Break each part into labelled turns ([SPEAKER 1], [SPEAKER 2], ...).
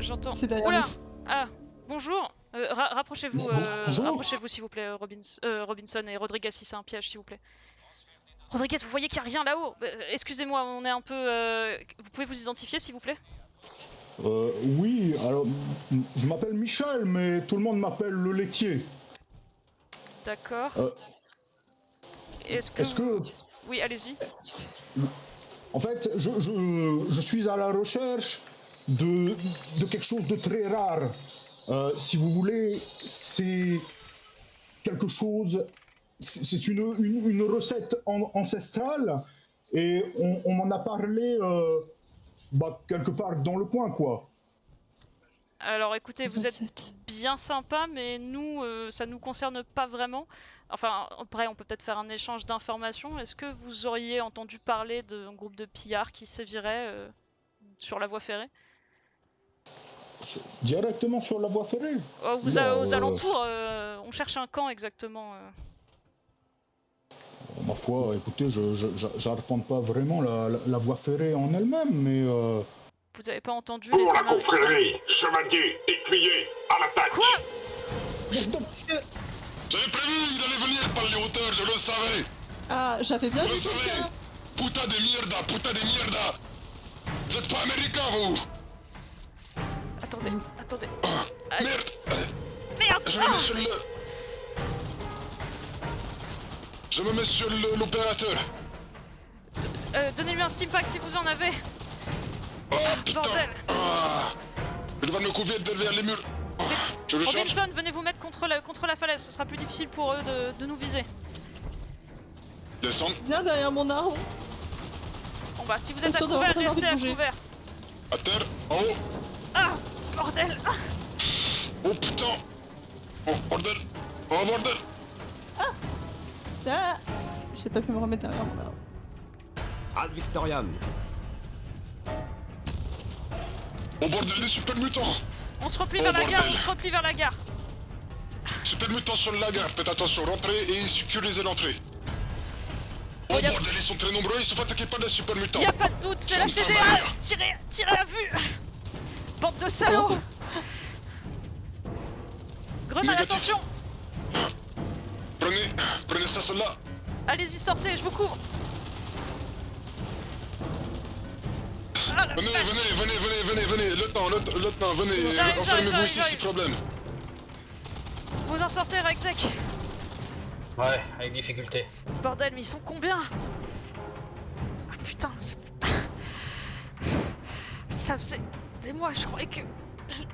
[SPEAKER 1] j'entends.
[SPEAKER 2] C'est derrière
[SPEAKER 1] Oula.
[SPEAKER 2] nous.
[SPEAKER 1] Ah, bonjour. Rapprochez-vous,
[SPEAKER 3] Bonjour.
[SPEAKER 1] rapprochez-vous s'il vous plaît, Robinson et Rodriguez si c'est un piège, s'il vous plaît. Rodriguez, vous voyez qu'il n'y a rien là-haut. Excusez-moi, on est un peu... Vous pouvez vous identifier s'il vous plaît?
[SPEAKER 3] Oui, alors, je m'appelle Michel, mais tout le monde m'appelle le laitier.
[SPEAKER 1] D'accord. Est-ce
[SPEAKER 3] est-ce que-
[SPEAKER 1] Oui, allez-y.
[SPEAKER 3] En fait, je suis à la recherche de quelque chose de très rare. Si vous voulez, c'est quelque chose... C'est une recette ancestrale, et on m'en a parlé quelque part dans le coin, quoi.
[SPEAKER 1] Alors écoutez, vous êtes
[SPEAKER 2] Recette.
[SPEAKER 1] bien sympa, mais nous, ça nous concerne pas vraiment. Enfin, après, on peut peut-être faire un échange d'informations. Est-ce que vous auriez entendu parler d'un groupe de pillards qui sévirait sur la voie ferrée?
[SPEAKER 3] Directement sur la voie ferrée.
[SPEAKER 1] Aux alentours, on cherche un camp exactement.
[SPEAKER 3] Ma foi, écoutez, j'arpente pas vraiment la voie ferrée en elle-même, mais...
[SPEAKER 1] Vous avez pas entendu
[SPEAKER 4] Pour
[SPEAKER 1] les
[SPEAKER 4] la
[SPEAKER 1] Samaritains?
[SPEAKER 4] confrérie, chevalier, écuyer, à l'attaque.
[SPEAKER 1] Quoi?
[SPEAKER 5] J'avais prévu d'aller venir par les hauteurs, je le savais.
[SPEAKER 2] Ah, j'avais bien
[SPEAKER 5] Je le
[SPEAKER 2] vu
[SPEAKER 5] savais.
[SPEAKER 2] quelqu'un.
[SPEAKER 5] Puta de mierda, puta de mierda. Vous êtes pas américain, vous.
[SPEAKER 1] Attendez, attendez.
[SPEAKER 5] Merde.
[SPEAKER 1] Merde!
[SPEAKER 5] Je me mets sur le... Je me mets sur l'opérateur.
[SPEAKER 1] Donnez-lui un steam pack si vous en avez.
[SPEAKER 5] Oh putain.
[SPEAKER 1] Bordel!
[SPEAKER 5] Ah. Je dois me couvrir derrière les murs. Ah. Je le charge.
[SPEAKER 1] Robinson, venez vous mettre contre la falaise, ce sera plus difficile pour eux de nous viser.
[SPEAKER 5] Descendre.
[SPEAKER 2] Viens derrière mon arbre.
[SPEAKER 1] Bon bah, si vous êtes à
[SPEAKER 2] Attention d'avoir
[SPEAKER 1] couvert,
[SPEAKER 2] pas envie
[SPEAKER 1] restez
[SPEAKER 2] de
[SPEAKER 1] à
[SPEAKER 2] bouger.
[SPEAKER 1] couvert.
[SPEAKER 5] À terre. En haut.
[SPEAKER 1] Ah! Bordel! Ah.
[SPEAKER 5] Oh putain. Oh bordel. Oh bordel.
[SPEAKER 2] Ah, j'ai pas pu me remettre derrière mon arbre.
[SPEAKER 6] Ad Victoriam.
[SPEAKER 5] Oh bordel, les super mutants.
[SPEAKER 1] On se replie
[SPEAKER 5] Oh,
[SPEAKER 1] vers la gare,
[SPEAKER 5] bordel.
[SPEAKER 1] on se replie vers la gare.
[SPEAKER 5] Super mutants sur la gare, faites attention, rentrez et sécurisez l'entrée. Oh
[SPEAKER 1] Y'a-
[SPEAKER 5] bordel, ils sont très nombreux, ils sont attaqués par des super mutants.
[SPEAKER 1] Y a pas de doute, c'est la
[SPEAKER 5] Santa
[SPEAKER 1] CDA!
[SPEAKER 5] Maria.
[SPEAKER 1] Tirez à vue! Bande de salauds! Grenade,
[SPEAKER 5] Négatif.
[SPEAKER 1] attention!
[SPEAKER 5] Prenez ça, celle-là.
[SPEAKER 1] Allez-y, sortez, je vous couvre! Ah la
[SPEAKER 5] Venez,
[SPEAKER 1] vache.
[SPEAKER 5] venez, lieutenant, venez,
[SPEAKER 1] J'arrive,
[SPEAKER 5] enfermez-vous
[SPEAKER 1] j'arrive,
[SPEAKER 5] ici
[SPEAKER 1] j'arrive.
[SPEAKER 5] si problème.
[SPEAKER 1] Vous en sortez, Rexek!
[SPEAKER 6] Ouais, avec difficulté.
[SPEAKER 1] Bordel, mais ils sont combien? Ah putain, ça faisait des mois, je croyais que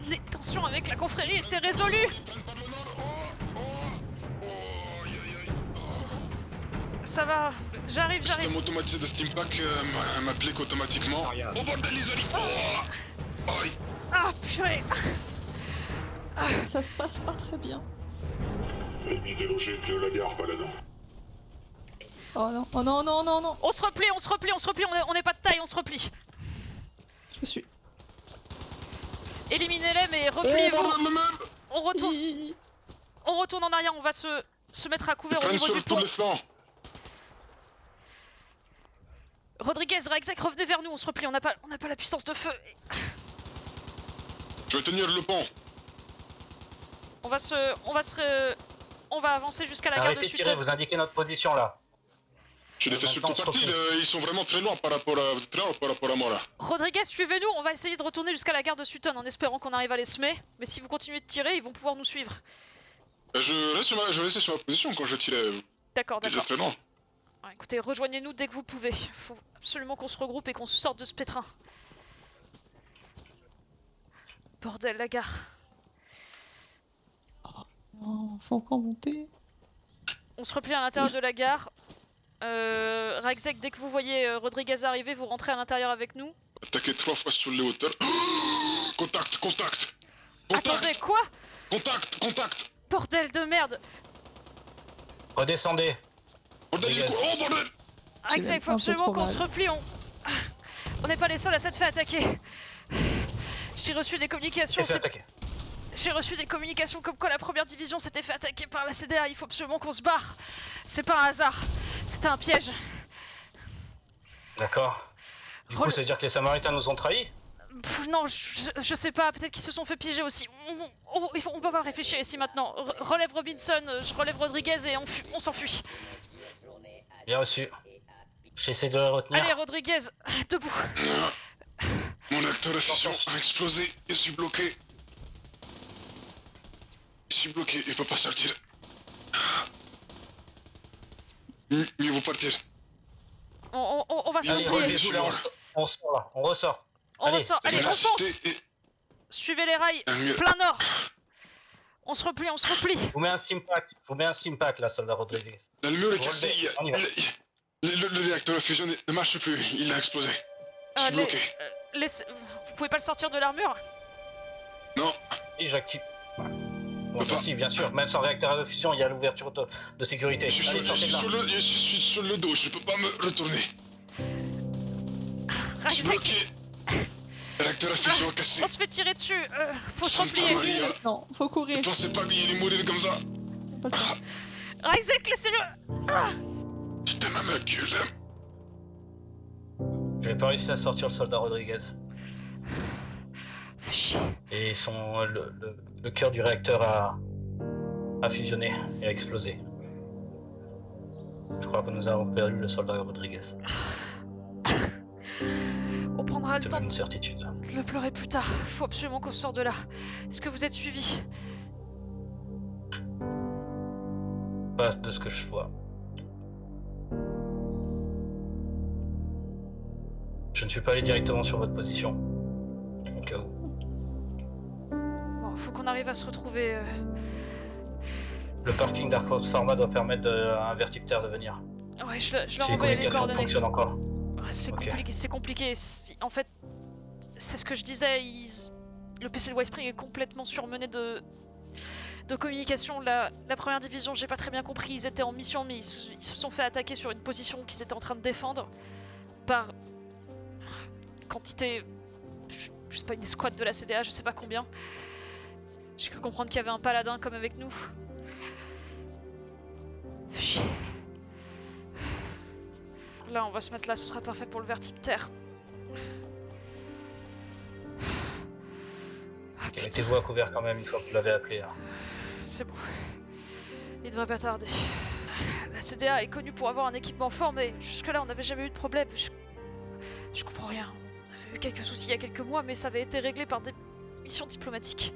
[SPEAKER 1] les tensions avec la confrérie étaient résolues!
[SPEAKER 5] Ils prennent par le nord, aïe, aïe, aïe.
[SPEAKER 1] Ça va, j'arrive,
[SPEAKER 5] Le
[SPEAKER 1] j'arrive!
[SPEAKER 5] système automatisé de Steampack m'applique automatiquement.
[SPEAKER 6] Rien.
[SPEAKER 5] Oh bordel, ils arrivent. Oh, aïe.
[SPEAKER 1] Ah purée!
[SPEAKER 2] Ça se passe pas très bien.
[SPEAKER 4] Ennemi délogé de la gare, Paladin.
[SPEAKER 2] Oh non, oh non, non, non, non.
[SPEAKER 1] On se replie, on n'est pas de taille, on se replie!
[SPEAKER 2] Je me suis...
[SPEAKER 1] Éliminez-les, mais
[SPEAKER 5] Oh
[SPEAKER 1] repliez-vous!
[SPEAKER 5] bordel, le même.
[SPEAKER 1] On retourne en arrière, on va se mettre à
[SPEAKER 5] Ils
[SPEAKER 1] couvert au
[SPEAKER 5] prennent
[SPEAKER 1] niveau
[SPEAKER 5] sur
[SPEAKER 1] du
[SPEAKER 5] tous
[SPEAKER 1] pont.
[SPEAKER 5] les flancs.
[SPEAKER 1] Rodriguez, Rexek, revenez vers nous, on se replie, on n'a pas la puissance de feu.
[SPEAKER 5] Je vais tenir le pont.
[SPEAKER 1] On va avancer jusqu'à la gare de
[SPEAKER 6] Arrêtez de tirer,
[SPEAKER 1] Sutton.
[SPEAKER 6] vous indiquez notre position là.
[SPEAKER 5] Je les fais
[SPEAKER 6] Maintenant,
[SPEAKER 5] surtout
[SPEAKER 6] on se
[SPEAKER 5] partir,
[SPEAKER 6] replie.
[SPEAKER 5] ils sont vraiment très loin par rapport à moi là.
[SPEAKER 1] Rodriguez, suivez-nous, on va essayer de retourner jusqu'à la gare de Sutton en espérant qu'on arrive à les semer. Mais si vous continuez de tirer, ils vont pouvoir nous suivre.
[SPEAKER 5] Je restais sur ma position quand je tirais.
[SPEAKER 1] D'accord,
[SPEAKER 5] Ils étaient
[SPEAKER 1] d'accord.
[SPEAKER 5] très loin.
[SPEAKER 1] Ouais, écoutez, rejoignez-nous dès que vous pouvez. Faut absolument qu'on se regroupe et qu'on se sorte de ce pétrin. Bordel, la gare.
[SPEAKER 2] Oh, faut encore monter.
[SPEAKER 1] On se replie à l'intérieur de la gare. Rexek, dès que vous voyez Rodriguez arriver, vous rentrez à l'intérieur avec nous.
[SPEAKER 5] Attaqué 3 fois sur les hauteurs. Contact.
[SPEAKER 1] Attendez, quoi?
[SPEAKER 5] Contact.
[SPEAKER 1] Bordel de merde!
[SPEAKER 6] Redescendez.
[SPEAKER 5] Bordel, il est quoi? Oh bordel.
[SPEAKER 1] Rexek, faut
[SPEAKER 2] un peu
[SPEAKER 1] absolument
[SPEAKER 2] trop
[SPEAKER 1] qu'on
[SPEAKER 2] mal.
[SPEAKER 1] se replie, on n'est pas les seuls à s'être fait attaquer. J'ai reçu des communications,
[SPEAKER 6] Et fait attaquer.
[SPEAKER 1] j'ai reçu des communications comme quoi la première division s'était fait attaquer par la CDA, il faut absolument qu'on se barre. C'est pas un hasard, c'était un piège.
[SPEAKER 6] D'accord. Du coup, ça veut dire que les Samaritains nous ont trahis?
[SPEAKER 1] Non, je sais pas, peut-être qu'ils se sont fait piéger aussi. On peut pas réfléchir ici maintenant. Relève Robinson, je relève Rodriguez et on s'enfuit.
[SPEAKER 6] Bien reçu. J'essaie de le retenir.
[SPEAKER 1] Allez, Rodriguez, debout.
[SPEAKER 5] Mon acteur à fusion a explosé. Je suis bloqué. Je suis bloqué, je peux pas sortir. Mieux vaut partir.
[SPEAKER 1] On va
[SPEAKER 6] Allez,
[SPEAKER 1] s'enfuir.
[SPEAKER 6] relevez-vous, là, on sort là, on ressort.
[SPEAKER 1] On ressort. Allez, on fonce. Suivez les rails. Plein nord. On se replie.
[SPEAKER 6] Je vous mets un simpack là, soldat Rodriguez.
[SPEAKER 5] Le mur est cassé,
[SPEAKER 6] On y va.
[SPEAKER 5] le réacteur à fusion ne marche plus, il a explosé. Je suis bloqué.
[SPEAKER 1] Vous pouvez pas le sortir de l'armure?
[SPEAKER 5] Non,
[SPEAKER 6] Et j'active. Bon,
[SPEAKER 5] Peut
[SPEAKER 6] ça
[SPEAKER 5] pas.
[SPEAKER 6] si, bien sûr. Même sans réacteur à fusion, il y a l'ouverture de sécurité.
[SPEAKER 5] je suis,
[SPEAKER 6] Allez, sortez de là.
[SPEAKER 5] je suis sur le dos, je peux pas me retourner. Je suis
[SPEAKER 1] Isaac,
[SPEAKER 5] bloqué. Le réacteur à fusion cassé.
[SPEAKER 1] on se fait tirer dessus. Faut se
[SPEAKER 5] Santa
[SPEAKER 1] replier.
[SPEAKER 5] Maria.
[SPEAKER 2] Non, faut courir.
[SPEAKER 5] Je pensais pas qu'il allait mourir comme ça.
[SPEAKER 2] Pas le temps.
[SPEAKER 1] Isaac, laissez-le.
[SPEAKER 5] Putain, ma gueule.
[SPEAKER 6] J'ai pas réussi à sortir le soldat Rodriguez.
[SPEAKER 1] Fais chier.
[SPEAKER 6] Et le cœur du réacteur a fusionné et a explosé. Je crois que nous avons perdu le soldat Rodriguez.
[SPEAKER 1] On prendra le
[SPEAKER 6] C'est
[SPEAKER 1] temps
[SPEAKER 6] même une
[SPEAKER 1] de
[SPEAKER 6] certitude.
[SPEAKER 1] le pleurer plus tard. Faut absolument qu'on sorte de là. Est-ce que vous êtes suivis?
[SPEAKER 6] Pas de ce que je vois. Je ne suis pas allé directement sur votre position. Au cas où.
[SPEAKER 1] Bon, faut qu'on arrive à se retrouver.
[SPEAKER 6] Le parking Dark Horse Pharma doit permettre à un verticteur de venir.
[SPEAKER 1] Ouais, je leur
[SPEAKER 6] Si les
[SPEAKER 1] envoie les
[SPEAKER 6] communications
[SPEAKER 1] coordonnées.
[SPEAKER 6] fonctionnent encore.
[SPEAKER 1] C'est
[SPEAKER 6] Ok.
[SPEAKER 1] compliqué, c'est compliqué. En fait, c'est ce que je disais. Le PC de Whitespring est complètement surmené de communication. La première division, j'ai pas très bien compris. Ils étaient en mission, mais ils se sont fait attaquer sur une position qu'ils étaient en train de défendre par quantité. Je sais pas, une escouade de la CDA, je sais pas combien. J'ai cru comprendre qu'il y avait un paladin comme avec nous. Fais chier. Là, on va se mettre là, ce sera parfait pour le vertiptère. Ah, putain,
[SPEAKER 6] Mettez-vous à couvert quand même une fois que vous l'avez appelé. Là.
[SPEAKER 1] c'est bon. Il devrait pas tarder. La CDA est connue pour avoir un équipement fort, mais jusque-là, on n'avait jamais eu de problème. Je comprends rien. On avait eu quelques soucis il y a quelques mois, mais ça avait été réglé par des missions diplomatiques.